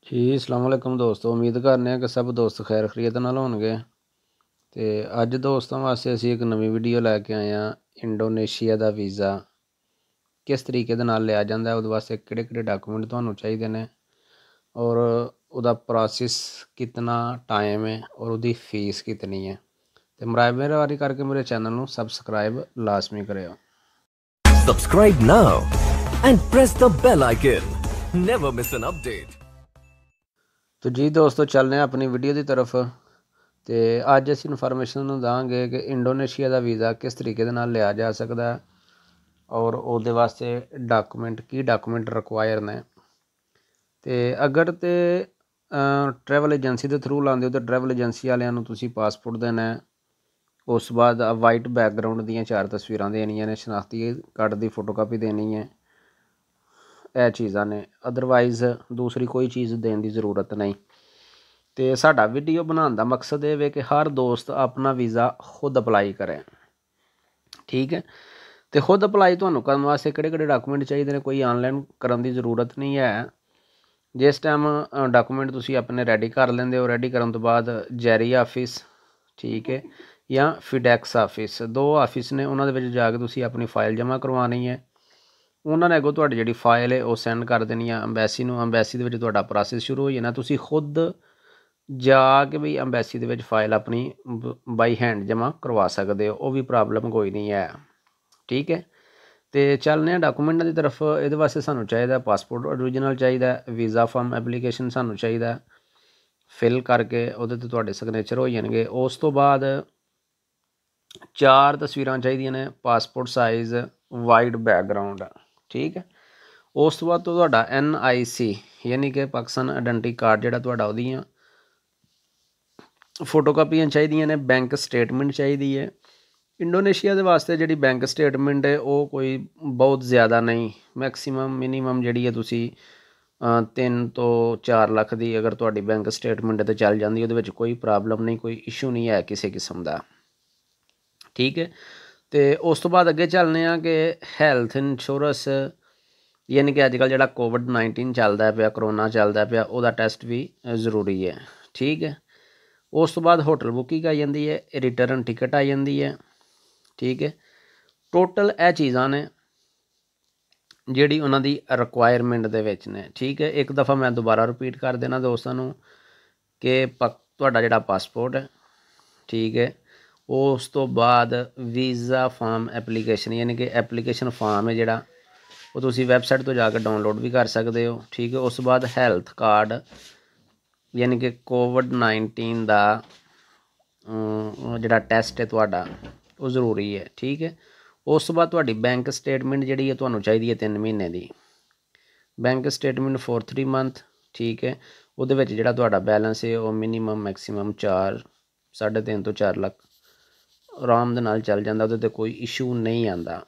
जी अस्सलाम वालेकुम दोस्तों। उम्मीद करने कि सब दोस्त खैर खरीत नाल होणगे। तो अज दोस्तों वास्ते असी एक नवी वीडियो लैके आए हैं। इंडोनेशिया का वीज़ा किस तरीके दे नाल लिया जाता है, उहदे वास्ते किहड़े डाकूमेंट तुहानूं चाहिए ने और उहदा प्रोसेस कितना टाइम है और उहदी फीस कितनी है। तो मेहरबानी करके मेरे चैनल नूं सबसक्राइब लाजमी करियो। Subscribe now and press the bell icon. Never miss an update. तो जी दोस्तों चलने अपनी वीडियो की तरफ। तो अज असीं इनफॉर्मेशन देंगे कि इंडोनेशिया का वीज़ा किस तरीके दे नाल लिया जा सकता है और उहदे वास्ते डाकूमेंट रिक्वायर ने। तो अगर तो ट्रैवल एजेंसी के थ्रू लाते हो तो ट्रैवल एजेंसी वालियां तुसीं पासपोर्ट देना है। उस बाद वाइट बैकग्राउंड दीयां 4 तस्वीरां देनियां ने, शनाख्ती कार्ड की फोटोकापी देनी है। यह चीज़ां ने, अदरवाइज़ दूसरी कोई चीज़ देने की जरूरत नहीं। तो साडा वीडियो बनाने का मकसद ये है कि हर दोस्त अपना वीज़ा खुद अपलाई करें। ठीक है, तो खुद अपलाई तुहानूं करन वास्ते किहड़े डाकूमेंट चाहिए ने, कोई ऑनलाइन करन दी जरूरत नहीं है। जिस टाइम डाकूमेंट तुसीं अपने रैडी कर लेंदे हो, रैडी करन तो बाद जैरी आफिस, ठीक है, या फिडैक्स आफिस, 2 आफिस ने, उन्हां दे विच जाके तुसीं अपनी फाइल जमा करवानी है। उन्होंने ने अगों तुहाडी जिहड़ी फाइल है वो सेंड कर देनी है अंबैसी नूं। अंबैसी दे विच तुहाडा प्रोसैस शुरू हो जाना। तुसीं खुद जाके भी अंबैसी दे विच फाइल अपनी बाई हैंड जमा करवा सकते हो, वो भी प्रॉब्लम कोई नहीं है। ठीक है, तो चलने डाकूमेंटां की तरफ। ये वास्ते सानूं चाहिए पासपोर्ट ओरिजिनल चाहिए, वीज़ा फॉर्म एप्लीकेशन सानूं चाहिए, फिल करके उहदे ते तुहाडे सिग्नेचर हो जाएंगे। उस तो बाद 4 तस्वीरां चाहिए ने, पासपोर्ट साइज़, वाइट बैकग्राउंड। ठीक है, उस तो बाद तो तुहाडा NIC यानी कि पाकिस्तान आइडेंटिटी कार्ड जिहड़ा तुहाडा उहदियां फोटोकापियां चाहिए ने, बैंक स्टेटमेंट चाहिए है। इंडोनेशिया के वास्ते जिहड़ी बैंक स्टेटमेंट है वो कोई बहुत ज़्यादा नहीं, मैक्सीमम मिनीमम जिहड़ी है तुसीं 3 तो 4 लाख की अगर तुहाडी बैंक स्टेटमेंट तो चल जाती है, उहदे विच कोई प्रॉब्लम नहीं, कोई इशू नहीं है किसी किस्म का। ठीक है, तो उस तो बाद अगे चलने कि हैल्थ इंश्योरेंस यानी कि अजकल जिहड़ा कोविड-19 चलदा पिया, करोना चलदा पिया, उहदा टेस्ट भी जरूरी है। ठीक है, उस तो बाद होटल बुकिंग आ जाती है, रिटर्न टिकट आ जाती है। ठीक है, टोटल यह चीज़ां ने जिहड़ी उन्हां दी रिक्वायरमेंट दे विच ने। ठीक है, एक दफ़ा मैं दोबारा रिपीट कर देना दोस्तों नूं कि तुहाडा जिहड़ा पासपोर्ट है, ठीक है, उस तो बाद वीज़ा फॉर्म एप्लीकेशन यानी कि एप्लीकेशन फॉर्म है जिहड़ा वो तुसीं वैबसाइट तो जाकर डाउनलोड भी कर सकते हो। ठीक है, उस बाद हैल्थ कार्ड यानी कि कोविड-19 का जिहड़ा टेस्ट है तुहाडा वो जरूरी है। ठीक है, उस तो बाद तुहाडी बैंक स्टेटमेंट जिहड़ी है तुहानूं चाहिए है 3 महीने की बैंक स्टेटमेंट फॉर 3 मंथ। ठीक है, उहदे विच जिहड़ा तुहाडा बैलेंस है वो मिनीमम मैक्सीमम 3.5 तो 4 लाख आराम दे नाल चल जांदा, उहदे ते कोई इशू नहीं आंदा।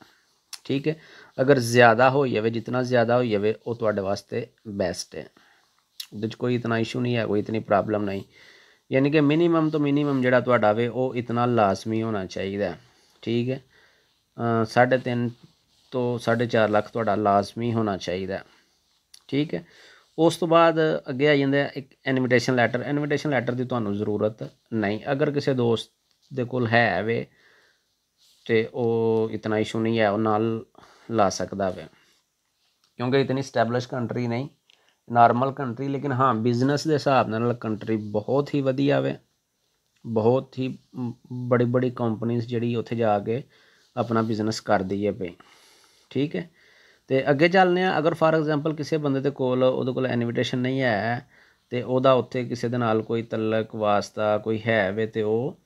ठीक है, अगर ज़्यादा हो जाए, जितना ज़्यादा हो जाए वो तुहाडे वास्ते बेस्ट है, उहदे कोई इतना इशू नहीं है, कोई इतनी प्रॉब्लम नहीं। यानी कि मिनीमम तो मिनीमम जिहड़ा तुहाडा वे वो इतना लाजमी होना चाहिए। ठीक है, 3.5 तो 4.5 लाख तुहाडा लाजमी होना चाहिए। ठीक है, उस तो बाद अगे आ जांदा एक इनविटेशन लैटर। इनविटेशन लैटर की तुहानूं जरूरत नहीं, अगर किसी दोस्त दे कोल है वे तो वो इतना इशू नहीं है, वो नाल ला सकदा वे, क्योंकि इतनी स्टैबलिश कंट्री नहीं, नॉर्मल कंट्री। लेकिन हाँ बिजनेस के हिसाब नाल कंट्री बहुत ही वधिया वे, बहुत ही बड़ी बड़ी कंपनीज जिहड़ी उत्थे जाके अपना बिजनेस करदी है पे। ठीक है, तो अगे चलने अगर फॉर एग्जाम्पल किसी बंदे दे कोल उहदे कोल इनविटेशन नहीं है तो उहदा उत्थे किसी दे नाल कोई तलक वास्ता कोई है वे, तो वो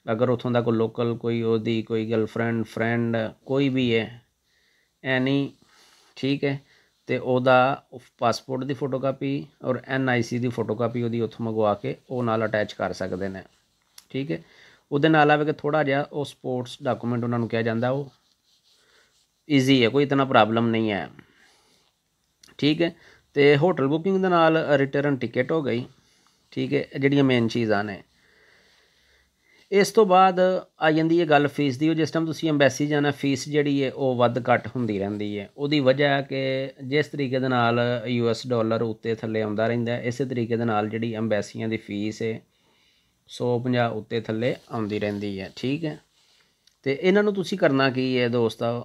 अगर उत्थों का कोई लोकल कोई उहदी कोई गर्लफ्रेंड फ्रेंड कोई भी है एनी, ठीक है, तो उहदा पासपोर्ट की फोटोकापी और NIC की फोटोकापी उहदी उत्थों मंगवा के वो नाल अटैच कर सकते हैं। ठीक है, उहदे नाल आवे कि थोड़ा जिहा वो स्पोर्ट्स डाकूमेंट उन्होंने कहा जाता वो ईजी है, कोई इतना प्रॉब्लम नहीं है। ठीक है, तो होटल बुकिंग दे नाल रिटर्न टिकट हो गई। ठीक है, जिहड़ियां मेन चीज़ां ने ਇਸ ਤੋਂ ਬਾਅਦ ਆ ਜਾਂਦੀ ਹੈ ਗੱਲ ਫੀਸ ਦੀ। ਉਹ ਜਿਸ ਟਾਈਮ ਤੁਸੀਂ ਅੰਬੈਸੀ ਜਾਣਾ, ਫੀਸ ਜਿਹੜੀ ਹੈ ਉਹ ਵੱਧ ਘੱਟ ਹੁੰਦੀ ਰਹਿੰਦੀ ਹੈ। ਉਹਦੀ ਵਜ੍ਹਾ ਹੈ ਕਿ ਜਿਸ ਤਰੀਕੇ ਦੇ ਨਾਲ US ਡਾਲਰ ਉੱਤੇ ਥੱਲੇ ਆਉਂਦਾ ਰਹਿੰਦਾ, ਇਸੇ ਤਰੀਕੇ ਦੇ ਨਾਲ ਜਿਹੜੀ ਅੰਬੈਸੀਆਂ ਦੀ ਫੀਸ ਹੈ 150 ਉੱਤੇ ਥੱਲੇ ਆਉਂਦੀ ਰਹਿੰਦੀ ਹੈ। ਠੀਕ ਹੈ, ਅਤੇ ਇਹਨਾਂ ਨੂੰ ਤੁਸੀਂ ਕਰਨਾ ਕੀ ਹੈ ਦੋਸਤੋ,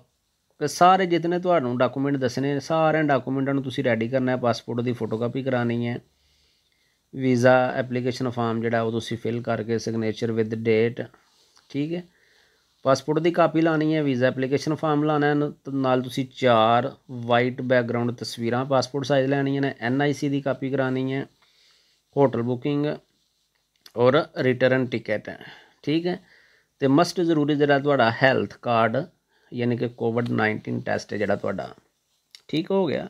ਕਿ ਸਾਰੇ ਜਿਤਨੇ ਤੁਹਾਨੂੰ ਡਾਕੂਮੈਂਟ ਦੱਸਣੇ, ਸਾਰਿਆਂ ਡਾਕੂਮੈਂਟਾਂ ਨੂੰ ਤੁਸੀਂ ਰੈਡੀ ਕਰਨਾ ਹੈ। ਪਾਸਪੋਰਟ ਦੀ ਫੋਟੋਕਾਪੀ ਕਰਾਉਣੀ ਹੈ, ਵੀਜ਼ਾ ਐਪਲੀਕੇਸ਼ਨ ਫਾਰਮ ਜਿਹੜਾ ਉਹ ਤੁਸੀਂ ਫਿਲ ਕਰਕੇ ਸਿਗਨੇਚਰ ਵਿਦ ਡੇਟ। ਠੀਕ ਹੈ, ਪਾਸਪੋਰਟ ਦੀ ਕਾਪੀ ਲਾਉਣੀ ਹੈ, ਵੀਜ਼ਾ ਐਪਲੀਕੇਸ਼ਨ ਫਾਰਮ ਲਾਉਣਾ, ਨਾਲ ਤੁਸੀਂ 4 ਵਾਈਟ ਬੈਕਗਰਾਊਂਡ ਤਸਵੀਰਾਂ ਪਾਸਪੋਰਟ ਸਾਈਜ਼ ਲੈਣੀਆਂ ਨੇ, NIC ਦੀ ਕਾਪੀ ਕਰਾਉਣੀ ਹੈ, ਹੋਟਲ ਬੁਕਿੰਗ ਔਰ ਰਿਟਰਨ ਟਿਕਟ। ਠੀਕ ਹੈ, ਅਤੇ ਮਸਟ ਜ਼ਰੂਰੀ ਜਿਹੜਾ ਤੁਹਾਡਾ ਹੈਲਥ ਕਾਰਡ, ਯਾਨੀ ਕਿ COVID-19 ਟੈਸਟ ਹੈ ਜਿਹੜਾ ਤੁਹਾਡਾ। ਠੀਕ ਹੋ ਗਿਆ।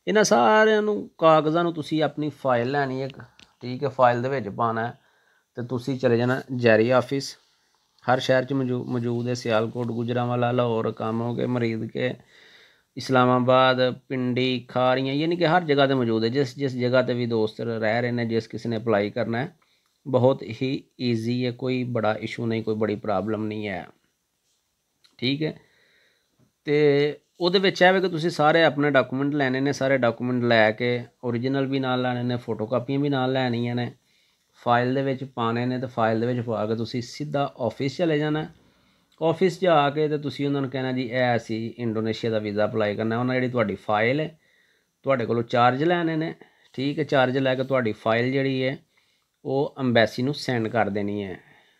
ਇਹਨਾਂ ਸਾਰਿਆਂ ਨੂੰ ਕਾਗਜ਼ਾਂ ਨੂੰ ਤੁਸੀਂ ਆਪਣੀ ਫਾਈਲ ਲੈਣੀ ਇੱਕ, ਠੀਕ ਹੈ, ਫਾਈਲ ਦੇ ਵਿੱਚ ਪਾਉਣਾ ਅਤੇ ਤੁਸੀਂ ਚਲੇ ਜਾਣਾ ਜੈਰੀ ਆਫਿਸ, ਹਰ ਸ਼ਹਿਰ 'ਚ ਮੌਜੂਦ ਹੈ। ਸਿਆਲਕੋਟ, ਗੁਜਰਾਂਵਾਲਾ, ਲਾਹੌਰ, ਕਾਮੋਗੇ, ਮਰੀਦ ਕੇ, ਇਸਲਾਮਾਬਾਦ, ਪਿੰਡੀ, ਖਾਰੀਆਂ, ਯਾਨੀ ਕਿ ਹਰ ਜਗ੍ਹਾ 'ਤੇ ਮੌਜੂਦ ਹੈ। ਜਿਸ ਜਗ੍ਹਾ 'ਤੇ ਵੀ ਦੋਸਤ ਰਹਿ ਰਹੇ ਨੇ, ਜਿਸ ਕਿਸੇ ਨੇ ਅਪਲਾਈ ਕਰਨਾ ਹੈ, ਬਹੁਤ ਹੀ ਈਜ਼ੀ ਹੈ, ਕੋਈ ਬੜਾ ਇਸ਼ੂ ਨਹੀਂ, ਕੋਈ ਬੜੀ ਪ੍ਰੋਬਲਮ ਨਹੀਂ ਹੈ। ਠੀਕ ਹੈ, ਅਤੇ ਉਹਦੇ ਵਿੱਚ ਇਹ ਵੇ ਕਿ ਤੁਸੀਂ ਸਾਰੇ ਆਪਣੇ ਡਾਕੂਮੈਂਟ ਲੈਣੇ ਨੇ। ਸਾਰੇ ਡਾਕੂਮੈਂਟ ਲੈ ਕੇ ਓਰੀਜਨਲ ਵੀ ਨਾਲ ਲੈਣੇ ਨੇ, ਫੋਟੋਕਾਪੀਆਂ ਵੀ ਨਾਲ ਲੈਣੀਆਂ ਨੇ, ਫਾਈਲ ਦੇ ਵਿੱਚ ਪਾਉਣੇ ਨੇ, ਅਤੇ ਫਾਈਲ ਦੇ ਵਿੱਚ ਪਾ ਕੇ ਤੁਸੀਂ ਸਿੱਧਾ ਆਫਿਸ ਚਲੇ ਜਾਣਾ। ਆਫਿਸ 'ਚ ਆ ਕੇ ਅਤੇ ਤੁਸੀਂ ਉਹਨਾਂ ਨੂੰ ਕਹਿਣਾ ਜੀ ਇਹ ਅਸੀਂ ਇੰਡੋਨੇਸ਼ੀਆ ਦਾ ਵੀਜ਼ਾ ਅਪਲਾਈ ਕਰਨਾ। ਉਹਨਾਂ ਜਿਹੜੀ ਤੁਹਾਡੀ ਫਾਈਲ ਹੈ ਤੁਹਾਡੇ ਕੋਲੋਂ ਚਾਰਜ ਲੈਣੇ ਨੇ। ਠੀਕ ਹੈ, ਚਾਰਜ ਲੈ ਕੇ ਤੁਹਾਡੀ ਫਾਈਲ ਜਿਹੜੀ ਹੈ ਉਹ ਅੰਬੈਸੀ ਨੂੰ ਸੈਂਡ ਕਰ ਦੇਣੀ ਹੈ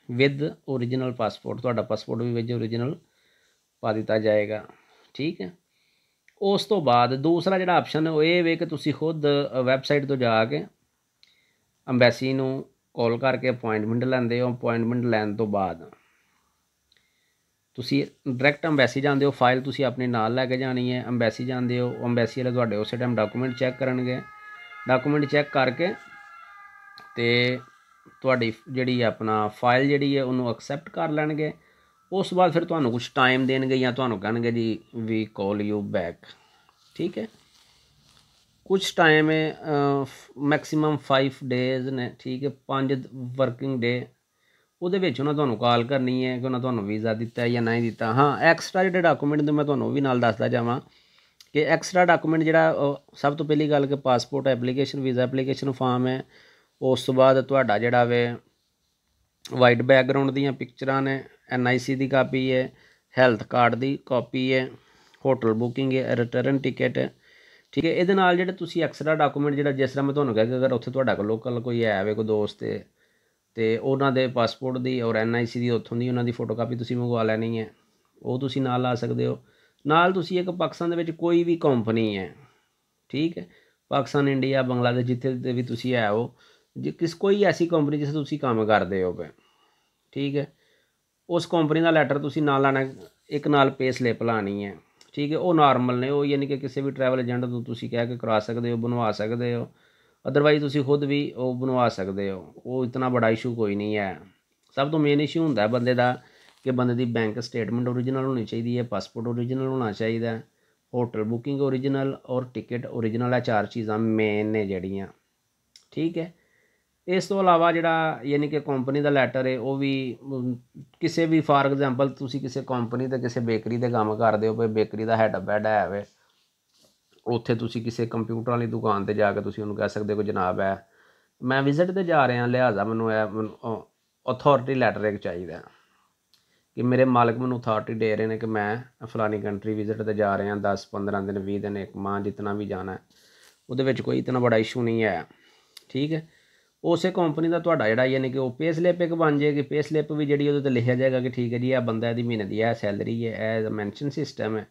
ਵਿਦ ਓਰੀਜਨਲ ਪਾਸਪੋਰਟ। ਤੁਹਾਡਾ ਪਾਸਪੋਰਟ ਵੀ ਵਿੱਚ ਓਰੀਜਨਲ ਪਾ ਦਿੱਤਾ ਜਾਏਗਾ। ਠੀਕ ਹੈ, ਉਸ ਤੋਂ ਬਾਅਦ ਦੂਸਰਾ ਜਿਹੜਾ ਆਪਸ਼ਨ ਉਹ ਇਹ ਵੇ ਕਿ ਤੁਸੀਂ ਖੁਦ ਵੈਬਸਾਈਟ ਤੋਂ ਜਾ ਕੇ ਅੰਬੈਸੀ ਨੂੰ ਕਾਲ ਕਰਕੇ ਅਪੁਆਇੰਟਮੈਂਟ ਲੈਂਦੇ ਹੋ। ਅਪੁਆਇੰਟਮੈਂਟ ਲੈਣ ਤੋਂ ਬਾਅਦ ਤੁਸੀਂ ਡਾਇਰੈਕਟ ਅੰਬੈਸੀ ਜਾਂਦੇ ਹੋ, ਫਾਈਲ ਤੁਸੀਂ ਆਪਣੇ ਨਾਲ ਲੈ ਕੇ ਜਾਣੀ ਹੈ। ਅੰਬੈਸੀ ਜਾਂਦੇ ਹੋ, ਅੰਬੈਸੀ ਵਾਲੇ ਤੁਹਾਡੇ ਉਸੇ ਟਾਈਮ ਡਾਕੂਮੈਂਟ ਚੈੱਕ ਕਰਨਗੇ। ਡਾਕੂਮੈਂਟ ਚੈੱਕ ਕਰਕੇ ਅਤੇ ਤੁਹਾਡੀ ਜਿਹੜੀ ਆਪਣਾ ਫਾਈਲ ਜਿਹੜੀ ਹੈ ਉਹਨੂੰ ਐਕਸੈਪਟ ਕਰ ਲੈਣਗੇ। ਉਸ ਤੋਂ ਬਾਅਦ ਫਿਰ ਤੁਹਾਨੂੰ ਕੁਛ ਟਾਈਮ ਦੇਣਗੇ ਜਾਂ ਤੁਹਾਨੂੰ ਕਹਿਣਗੇ ਜੀ ਵੀ ਕਾਲ ਯੂ ਬੈਕ। ਠੀਕ ਹੈ, ਕੁਛ ਟਾਈਮ ਹੈ, ਮੈਕਸੀਮਮ 5 ਡੇਜ਼ ਨੇ। ਠੀਕ ਹੈ, 5 ਵਰਕਿੰਗ ਡੇ, ਉਹਦੇ ਵਿੱਚ ਉਹਨਾਂ ਤੁਹਾਨੂੰ ਕਾਲ ਕਰਨੀ ਹੈ ਕਿ ਉਹਨਾਂ ਤੁਹਾਨੂੰ ਵੀਜ਼ਾ ਦਿੱਤਾ ਜਾਂ ਨਹੀਂ ਦਿੱਤਾ। ਹਾਂ, ਐਕਸਟਰਾ ਜਿਹੜੇ ਡਾਕੂਮੈਂਟ ਨੇ ਮੈਂ ਤੁਹਾਨੂੰ ਉਹ ਵੀ ਨਾਲ ਦੱਸਦਾ ਜਾਵਾਂ ਕਿ ਐਕਸਟਰਾ ਡਾਕੂਮੈਂਟ ਜਿਹੜਾ ਸਭ ਤੋਂ ਪਹਿਲੀ ਗੱਲ ਕਿ passport application, visa application form ਹੈ। ਉਸ ਤੋਂ ਬਾਅਦ ਤੁਹਾਡਾ ਜਿਹੜਾ ਵੇ ਵਾਈਟ ਬੈਕਗਰਾਊਂਡ ਦੀਆਂ ਪਿਕਚਰਾਂ ਨੇ, NIC ਦੀ ਕਾਪੀ ਹੈ, ਹੈਲਥ ਕਾਰਡ ਦੀ ਕਾਪੀ ਹੈ, ਹੋਟਲ ਬੁਕਿੰਗ ਹੈ, ਰਿਟਰਨ ਟਿਕਟ ਹੈ। ਠੀਕ ਹੈ, ਇਹਦੇ ਨਾਲ ਜਿਹੜੇ ਤੁਸੀਂ ਐਕਸਟਰਾ ਡਾਕੂਮੈਂਟ ਜਿਹੜਾ ਜਿਸ ਤਰ੍ਹਾਂ ਮੈਂ ਤੁਹਾਨੂੰ ਕਿਹਾ ਕਿ ਅਗਰ ਉੱਥੇ ਤੁਹਾਡਾ ਕੋਲ ਲੋਕਲ ਕੋਈ ਹੈ ਵੇ ਕੋਈ ਦੋਸਤ ਹੈ ਅਤੇ ਉਹਨਾਂ ਦੇ ਪਾਸਪੋਰਟ ਦੀ ਔਰ NIC ਦੀ ਉੱਥੋਂ ਦੀ ਉਹਨਾਂ ਦੀ ਫੋਟੋਕਾਪੀ ਤੁਸੀਂ ਮੰਗਵਾ ਲੈਣੀ ਹੈ, ਉਹ ਤੁਸੀਂ ਨਾਲ ਲਾ ਸਕਦੇ ਹੋ। ਨਾਲ ਤੁਸੀਂ ਇੱਕ ਪਾਕਿਸਤਾਨ ਦੇ ਵਿੱਚ ਕੋਈ ਵੀ ਕੰਪਨੀ ਹੈ, ਠੀਕ ਹੈ, ਪਾਕਿਸਤਾਨ, ਇੰਡੀਆ, ਬੰਗਲਾਦੇਸ਼, ਜਿੱਥੇ ਤੇ ਵੀ ਤੁਸੀਂ ਹੈ ਹੋ, ਜੇ ਕੋਈ ਐਸੀ ਕੰਪਨੀ ਜਿਸ ਤੁਸੀਂ ਕੰਮ ਕਰਦੇ ਹੋ ਪਏ, ਠੀਕ ਹੈ, ਉਸ ਕੰਪਨੀ ਦਾ ਲੈਟਰ ਤੁਸੀਂ ਨਾਲ ਲਾਣਾ। ਇੱਕ ਨਾਲ ਪੇ ਸਲਿੱਪ ਲਾਣੀ ਹੈ। ਠੀਕ ਹੈ, ਉਹ ਨਾਰਮਲ ਨੇ, ਉਹ ਯਾਨੀ ਕਿ ਕਿਸੇ ਵੀ ਟਰੈਵਲ ਏਜੰਟ ਨੂੰ ਤੁਸੀਂ ਕਹਿ ਕੇ ਕਰਾ ਸਕਦੇ ਹੋ, ਬਣਵਾ ਸਕਦੇ ਹੋ। ਅਦਰਵਾਈਜ਼ ਤੁਸੀਂ ਖੁਦ ਵੀ ਉਹ ਬਣਵਾ ਸਕਦੇ ਹੋ, ਉਹ ਇਤਨਾ ਬੜਾ ਇਸ਼ੂ ਕੋਈ ਨਹੀਂ ਹੈ। ਸਭ ਤੋਂ ਮੇਨ ਇਸ਼ੂ ਹੁੰਦਾ ਬੰਦੇ ਦਾ ਕਿ ਬੰਦੇ ਦੀ ਬੈਂਕ ਸਟੇਟਮੈਂਟ ਓਰੀਜਨਲ ਹੋਣੀ ਚਾਹੀਦੀ ਹੈ, ਪਾਸਪੋਰਟ ਓਰੀਜਨਲ ਹੋਣਾ ਚਾਹੀਦਾ, ਹੋਟਲ ਬੁਕਿੰਗ ਓਰੀਜਨਲ ਔਰ ਟਿਕਟ ਓਰੀਜਨਲ। ਇਹ 4 ਚੀਜ਼ਾਂ ਮੇਨ ਨੇ ਜਿਹੜੀਆਂ। ਠੀਕ ਹੈ, ਇਸ ਤੋਂ ਇਲਾਵਾ ਜਿਹੜਾ ਯਾਨੀ ਕਿ ਕੰਪਨੀ ਦਾ ਲੈਟਰ ਹੈ ਉਹ ਵੀ ਕਿਸੇ ਵੀ, ਫਾਰ ਐਗਜ਼ਾਮਪਲ ਤੁਸੀਂ ਕਿਸੇ ਕੰਪਨੀ ਦੇ ਕਿਸੇ ਬੇਕਰੀ ਦੇ ਕੰਮ ਕਰਦੇ ਹੋ, ਬੇਕਰੀ ਦਾ ਹੈਡ ਬੈਡ ਹੈ ਵੇ, ਉੱਥੇ ਤੁਸੀਂ ਕਿਸੇ ਕੰਪਿਊਟਰ ਵਾਲੀ ਦੁਕਾਨ 'ਤੇ ਜਾ ਕੇ ਤੁਸੀਂ ਉਹਨੂੰ ਕਹਿ ਸਕਦੇ ਹੋ ਜਨਾਬ ਹੈ ਮੈਂ ਵਿਜ਼ਿਟ 'ਤੇ ਜਾ ਰਿਹਾ, ਲਿਹਾਜ਼ਾ ਮੈਨੂੰ ਅਥੋਰਿਟੀ ਲੈਟਰ ਇੱਕ ਚਾਹੀਦਾ ਕਿ ਮੇਰੇ ਮਾਲਕ ਮੈਨੂੰ ਅਥਾਰਟੀ ਦੇ ਰਹੇ ਨੇ ਕਿ ਮੈਂ ਫਲਾਨੀ ਕੰਟਰੀ ਵਿਜ਼ਿਟ 'ਤੇ ਜਾ ਰਿਹਾ, 10, 15 ਦਿਨ, 20 ਦਿਨ, 1 ਮਾਹ, ਜਿਤਨਾ ਵੀ ਜਾਣਾ, ਉਹਦੇ ਵਿੱਚ ਕੋਈ ਇਤਨਾ ਬੜਾ ਇਸ਼ੂ ਨਹੀਂ ਹੈ। ਠੀਕ ਹੈ, ਉਸੇ ਕੰਪਨੀ ਦਾ ਤੁਹਾਡਾ ਜਿਹੜਾ ਯਾਨੀ ਕਿ ਉਹ ਪੇ ਸਲਿੱਪ ਇੱਕ ਬਣ ਜਾਏਗੀ। ਪੇ ਸਲਿੱਪ ਵੀ ਜਿਹੜੀ ਉਹਦੇ 'ਤੇ ਲਿਖਿਆ ਜਾਏਗਾ ਕਿ ਠੀਕ ਹੈ ਜੀ ਇਹ ਬੰਦਾ, ਇਹਦੀ ਮਹੀਨੇ ਦੀ ਇਹ ਸੈਲਰੀ ਹੈ, ਇਹ ਮੈਂਸ਼ਨ ਸਿਸਟਮ ਹੈ।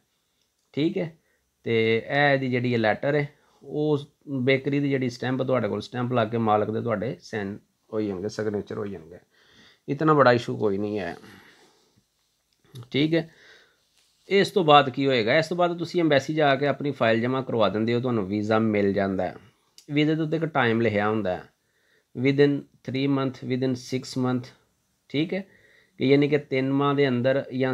ਠੀਕ ਹੈ, ਅਤੇ ਇਹ ਇਹਦੀ ਜਿਹੜੀ ਲੈਟਰ ਹੈ ਉਹ ਬੇਕਰੀ ਦੀ ਜਿਹੜੀ ਸਟੈਂਪ ਤੁਹਾਡੇ ਕੋਲ ਸਟੈਂਪ ਲਾ ਕੇ ਮਾਲਕ ਦੇ ਤੁਹਾਡੇ ਸਾਈਨ ਹੋ ਜਾਣਗੇ, ਸਿਗਨੇਚਰ ਹੋ ਜਾਣਗੇ। ਇਤਨਾ ਬੜਾ ਇਸ਼ੂ ਕੋਈ ਨਹੀਂ ਹੈ। ਠੀਕ ਹੈ, ਇਸ ਤੋਂ ਬਾਅਦ ਕੀ ਹੋਏਗਾ? ਇਸ ਤੋਂ ਬਾਅਦ ਤੁਸੀਂ ਅੰਬੈਸੀ ਜਾ ਕੇ ਆਪਣੀ ਫਾਈਲ ਜਮ੍ਹਾਂ ਕਰਵਾ ਦਿੰਦੇ ਹੋ, ਤੁਹਾਨੂੰ ਵੀਜ਼ਾ ਮਿਲ ਜਾਂਦਾ। ਵੀਜ਼ੇ ਦੇ ਉੱਤੇ ਇੱਕ ਟਾਈਮ ਲਿਖਿਆ ਹੁੰਦਾ ਵਿਦਿਨ 3 ਮੰਥ, ਵਿਦਿਨ 6 ਮੰਥ। ਠੀਕ ਹੈ, ਕਿ ਯਾਨੀ ਕਿ 3 ਮਾਹ ਦੇ ਅੰਦਰ ਜਾਂ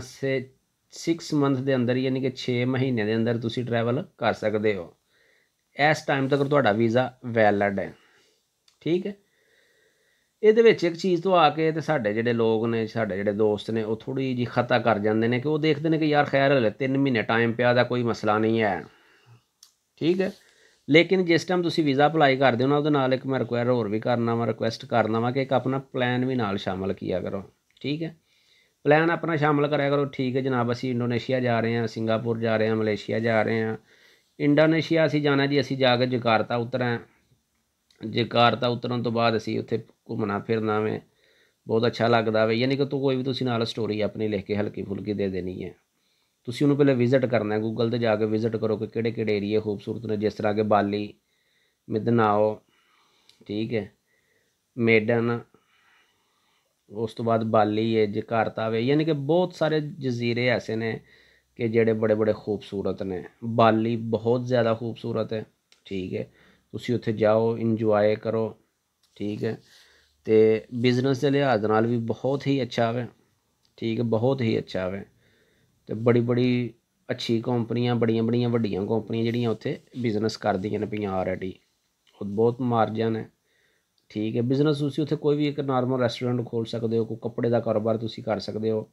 6 ਮੰਥ ਦੇ ਅੰਦਰ, ਯਾਨੀ ਕਿ 6 ਮਹੀਨੇ ਦੇ ਅੰਦਰ ਤੁਸੀਂ ਟਰੈਵਲ ਕਰ ਸਕਦੇ ਹੋ। ਇਸ ਟਾਈਮ ਤੱਕ ਤੁਹਾਡਾ ਵੀਜ਼ਾ ਵੈਲਿਡ ਹੈ। ਠੀਕ ਹੈ, ਇਹਦੇ ਵਿੱਚ ਇੱਕ ਚੀਜ਼ ਤੋਂ ਆ ਕੇ ਤੇ ਸਾਡੇ ਜਿਹੜੇ ਲੋਕ ਨੇ, ਸਾਡੇ ਜਿਹੜੇ ਦੋਸਤ ਨੇ, ਉਹ ਥੋੜ੍ਹੀ ਜਿਹੀ ਖਤਾ ਕਰ ਜਾਂਦੇ ਨੇ ਕਿ ਉਹ ਦੇਖਦੇ ਨੇ ਕਿ ਯਾਰ ਖੈਰ ਹਲੇ 3 ਮਹੀਨੇ ਟਾਈਮ ਪਿਆ ਦਾ, ਕੋਈ ਮਸਲਾ ਨਹੀਂ ਹੈ, ਠੀਕ ਹੈ। ਲੇਕਿਨ ਜਿਸ ਟਾਈਮ ਤੁਸੀਂ ਵੀਜ਼ਾ ਅਪਲਾਈ ਕਰਦੇ ਹੋ ਨਾ, ਉਹਦੇ ਨਾਲ ਇੱਕ ਮੈਂ ਰਿਕੁਐਸਟ ਕਰਨਾ ਵਾ ਕਿ ਇੱਕ ਆਪਣਾ ਪਲਾਨ ਵੀ ਨਾਲ ਸ਼ਾਮਲ ਕੀਆ ਕਰੋ, ਠੀਕ ਹੈ। ਪਲਾਨ ਆਪਣਾ ਸ਼ਾਮਲ ਕਰਿਆ ਕਰੋ, ਠੀਕ ਹੈ ਜਨਾਬ, ਅਸੀਂ ਇੰਡੋਨੇਸ਼ੀਆ ਜਾ ਰਹੇ ਹਾਂ, ਸਿੰਗਾਪੁਰ ਜਾ ਰਹੇ ਹਾਂ, ਮਲੇਸ਼ੀਆ ਜਾ ਰਹੇ ਹਾਂ। ਇੰਡੋਨੇਸ਼ੀਆ ਅਸੀਂ ਜਾਣਾ ਜੀ, ਅਸੀਂ ਜਾ ਕੇ ਜਕਾਰਤਾ ਉਤਰਾਂ, ਜਕਾਰਤਾ ਉਤਰਨ ਤੋਂ ਬਾਅਦ ਅਸੀਂ ਉੱਥੇ ਘੁੰਮਣਾ ਫਿਰਨਾ ਵੇ, ਬਹੁਤ ਅੱਛਾ ਲੱਗਦਾ ਵੇ। ਯਾਨੀ ਕਿ ਤੂੰ ਕੋਈ ਵੀ ਤੁਸੀਂ ਨਾਲ ਸਟੋਰੀ ਆਪਣੀ ਲਿਖ ਕੇ ਹਲਕੀ ਫੁਲਕੀ ਦੇ ਦੇਣੀ ਹੈ। ਤੁਸੀਂ ਉਹਨੂੰ ਪਹਿਲੇ ਵਿਜ਼ਿਟ ਕਰਨਾ, ਗੂਗਲ 'ਤੇ ਜਾ ਕੇ ਵਿਜ਼ਿਟ ਕਰੋ ਕਿ ਕਿਹੜੇ ਕਿਹੜੇ ਏਰੀਏ ਖੂਬਸੂਰਤ ਨੇ, ਜਿਸ ਤਰ੍ਹਾਂ ਕਿ ਬਾਲੀ, ਮਿਦਨਾਓ, ਠੀਕ ਹੈ, ਮੇਡਨ, ਉਸ ਤੋਂ ਬਾਅਦ ਬਾਲੀ ਹੈ, ਜਕਾਰਤਾ ਵੇ। ਯਾਨੀ ਕਿ ਬਹੁਤ ਸਾਰੇ ਜਜ਼ੀਰੇ ਐਸੇ ਨੇ ਕਿ ਜਿਹੜੇ ਬੜੇ ਬੜੇ ਖੂਬਸੂਰਤ ਨੇ। ਬਾਲੀ ਬਹੁਤ ਜ਼ਿਆਦਾ ਖੂਬਸੂਰਤ ਹੈ, ਠੀਕ ਹੈ। ਤੁਸੀਂ ਉੱਥੇ ਜਾਓ, ਇੰਜੋਏ ਕਰੋ, ਠੀਕ ਹੈ। ਅਤੇ ਬਿਜ਼ਨਸ ਦੇ ਲਿਹਾਜ਼ ਨਾਲ ਵੀ ਬਹੁਤ ਹੀ ਅੱਛਾ ਵੇ, ਠੀਕ ਹੈ, ਬਹੁਤ ਹੀ ਅੱਛਾ ਵੇ। ਅਤੇ ਬੜੀ ਬੜੀ ਅੱਛੀ ਕੰਪਨੀਆਂ, ਬੜੀਆਂ ਬੜੀਆਂ ਵੱਡੀਆਂ ਕੰਪਨੀਆਂ ਜਿਹੜੀਆਂ ਉੱਥੇ ਬਿਜ਼ਨਸ ਕਰਦੀਆਂ ਨੇ ਪਈਆਂ ਆਲਰੇਡੀ, ਉਹ ਬਹੁਤ ਮਾਰਜਨ ਹੈ, ਠੀਕ ਹੈ। ਬਿਜ਼ਨਸ ਤੁਸੀਂ ਉੱਥੇ ਕੋਈ ਵੀ ਇੱਕ ਨਾਰਮਲ ਰੈਸਟੋਰੈਂਟ ਖੋਲ੍ਹ ਸਕਦੇ ਹੋ, ਕੋਈ ਕੱਪੜੇ ਦਾ ਕਾਰੋਬਾਰ ਤੁਸੀਂ ਕਰ ਸਕਦੇ ਹੋ।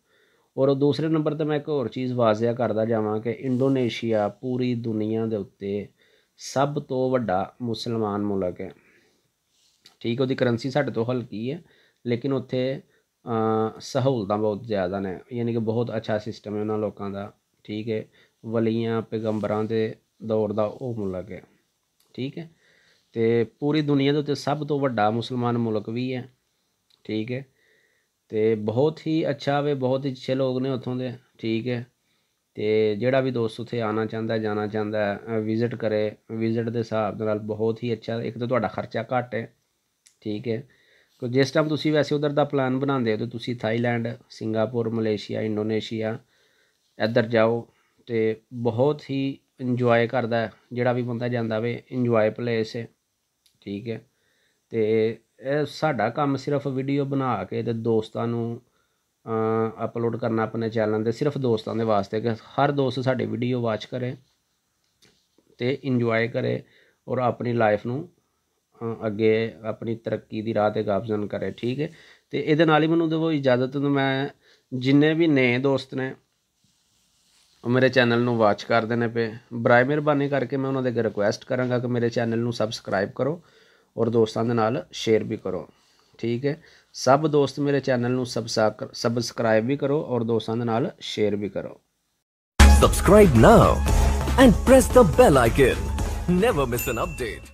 ਔਰ ਦੂਸਰੇ ਨੰਬਰ 'ਤੇ ਮੈਂ ਇੱਕ ਹੋਰ ਚੀਜ਼ ਵਾਜ਼ਿਆ ਕਰਦਾ ਜਾਵਾਂ ਕਿ ਇੰਡੋਨੇਸ਼ੀਆ ਪੂਰੀ ਦੁਨੀਆ ਦੇ ਉੱਤੇ ਸਭ ਤੋਂ ਵੱਡਾ ਮੁਸਲਮਾਨ ਮੁਲਕ ਹੈ, ਠੀਕ ਹੈ। ਉਹਦੀ ਕਰੰਸੀ ਸਾਡੇ ਤੋਂ ਹਲਕੀ ਹੈ, ਲੇਕਿਨ ਉੱਥੇ ਸਹੂਲਤਾਂ ਬਹੁਤ ਜ਼ਿਆਦਾ ਨੇ, ਯਾਨੀ ਕਿ ਬਹੁਤ ਅੱਛਾ ਸਿਸਟਮ ਹੈ ਉਹਨਾਂ ਲੋਕਾਂ ਦਾ, ਠੀਕ ਹੈ। ਵਲੀਆਂ ਪੈਗੰਬਰਾਂ ਦੇ ਦੌਰ ਦਾ ਉਹ ਮੁਲਕ ਹੈ, ਠੀਕ ਹੈ। ਅਤੇ ਪੂਰੀ ਦੁਨੀਆ ਦੇ ਉੱਤੇ ਸਭ ਤੋਂ ਵੱਡਾ ਮੁਸਲਮਾਨ ਮੁਲਕ ਵੀ ਹੈ, ਠੀਕ ਹੈ। ਅਤੇ ਬਹੁਤ ਹੀ ਅੱਛਾ ਵੇ, ਬਹੁਤ ਹੀ ਅੱਛੇ ਲੋਕ ਨੇ ਉੱਥੋਂ ਦੇ, ਠੀਕ ਹੈ। ਅਤੇ ਜਿਹੜਾ ਵੀ ਦੋਸਤ ਉੱਥੇ ਆਉਣਾ ਚਾਹੁੰਦਾ, ਜਾਣਾ ਚਾਹੁੰਦਾ, ਵਿਜ਼ਿਟ ਕਰੇ। ਵਿਜ਼ਿਟ ਦੇ ਹਿਸਾਬ ਨਾਲ ਬਹੁਤ ਹੀ ਅੱਛਾ, ਇੱਕ ਤਾਂ ਤੁਹਾਡਾ ਖਰਚਾ ਘੱਟ ਹੈ, ਠੀਕ ਹੈ। ਜਿਸ ਟਾਈਮ ਤੁਸੀਂ ਵੈਸੇ ਉੱਧਰ ਦਾ ਪਲਾਨ ਬਣਾਉਂਦੇ ਹੋ ਤਾਂ ਤੁਸੀਂ ਥਾਈਲੈਂਡ, ਸਿੰਗਾਪੁਰ, ਮਲੇਸ਼ੀਆ, ਇੰਡੋਨੇਸ਼ੀਆ ਇੱਧਰ ਜਾਓ ਅਤੇ ਬਹੁਤ ਹੀ ਇੰਜੋਏ ਕਰਦਾ, ਜਿਹੜਾ ਵੀ ਬੰਦਾ ਜਾਂਦਾ ਵੇ, ਇੰਜੋਏ ਪਲੇਸ ਹੈ, ਠੀਕ ਹੈ। ਅਤੇ ਇਹ ਸਾਡਾ ਕੰਮ ਸਿਰਫ ਵੀਡੀਓ ਬਣਾ ਕੇ ਅਤੇ ਦੋਸਤਾਂ ਨੂੰ ਅਪਲੋਡ ਕਰਨਾ ਆਪਣੇ ਚੈਨਲ 'ਤੇ, ਸਿਰਫ ਦੋਸਤਾਂ ਦੇ ਵਾਸਤੇ ਕਿ ਹਰ ਦੋਸਤ ਸਾਡੀ ਵੀਡੀਓ ਵਾਚ ਕਰੇ ਅਤੇ ਇੰਜੋਏ ਕਰੇ ਔਰ ਆਪਣੀ ਲਾਈਫ ਨੂੰ ਅੱਗੇ ਆਪਣੀ ਤਰੱਕੀ ਦੀ ਰਾਹ 'ਤੇ ਗਾਮਜ਼ਨ ਕਰੇ, ਠੀਕ ਹੈ। ਅਤੇ ਇਹਦੇ ਨਾਲ ਹੀ ਮੈਨੂੰ ਦੇਵੋ ਇਜਾਜ਼ਤ, ਮੈਂ ਜਿੰਨੇ ਵੀ ਨਏ ਦੋਸਤ ਨੇ ਉਹ ਮੇਰੇ ਚੈਨਲ ਨੂੰ ਵਾਚ ਕਰਦੇ ਨੇ ਪਏ, ਬਰਾਏ ਮਿਹਰਬਾਨੀ ਕਰਕੇ ਮੈਂ ਉਹਨਾਂ ਦੇ ਅੱਗੇ ਰਿਕੁਐਸਟ ਕਰਾਂਗਾ ਕਿ ਮੇਰੇ ਚੈਨਲ ਨੂੰ ਸਬਸਕ੍ਰਾਈਬ ਕਰੋ ਔਰ ਦੋਸਤਾਂ ਦੇ ਨਾਲ ਸ਼ੇਅਰ ਵੀ ਕਰੋ, ਠੀਕ ਹੈ। ਸਭ ਦੋਸਤ ਮੇਰੇ ਚੈਨਲ ਨੂੰ ਸਬਸਕ੍ਰਾਈਬ ਵੀ ਕਰੋ ਔਰ ਦੋਸਤਾਂ ਦੇ ਨਾਲ ਸ਼ੇਅਰ ਵੀ ਕਰੋ। Subscribe now and press the bell icon. Never miss an update.